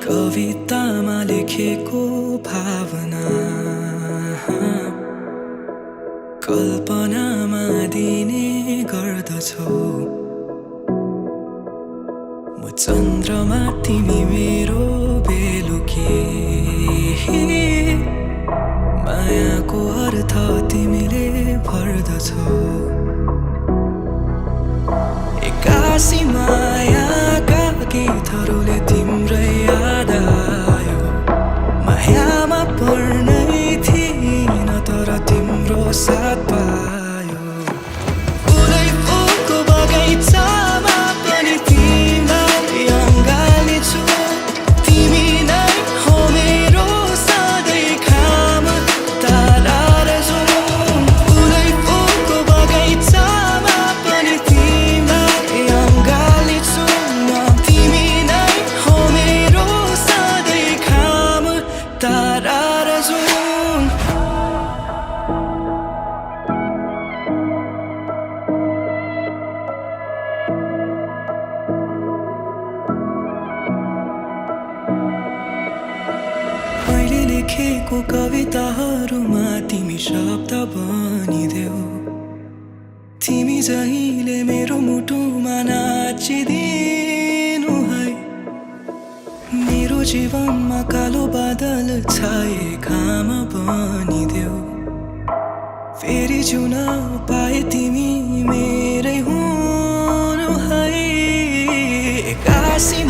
कवितामा लेखेको भावना कल्पनामा दिने गर्दछौ। म चन्द्रमा तिमी मेरो बेलुकी, मायाको अर्थ तिमीले भर्दछौ। एक्कासी मायाका गीतहरूले तिम्रै याद आयो। मायामा पर्नै थिइन तर तिम्रो साथ पायो। फुलै फुलको बगैँचामा पनि तिमीलाई अँगालिछु। तिमी नै हो मेरो सधैँ खाम तारा र जुन। फुलै फुलको बगैँचामा पनि तिमीलाई अँगालिछु म। तिमी नै हो मेरो सधैँ खाम तारा र जुन। मैले लेखेको कविताहरूमा तिमी शब्द बनिदेऊ। तिमी जहिले मेरो मुटुमा नाचिदिनु है। मेरो जीवनमा कालो बादल छाए घाम बनिदेऊ। फेरि जिउन पाए तिमी मेरै हुनु है। एक्कासी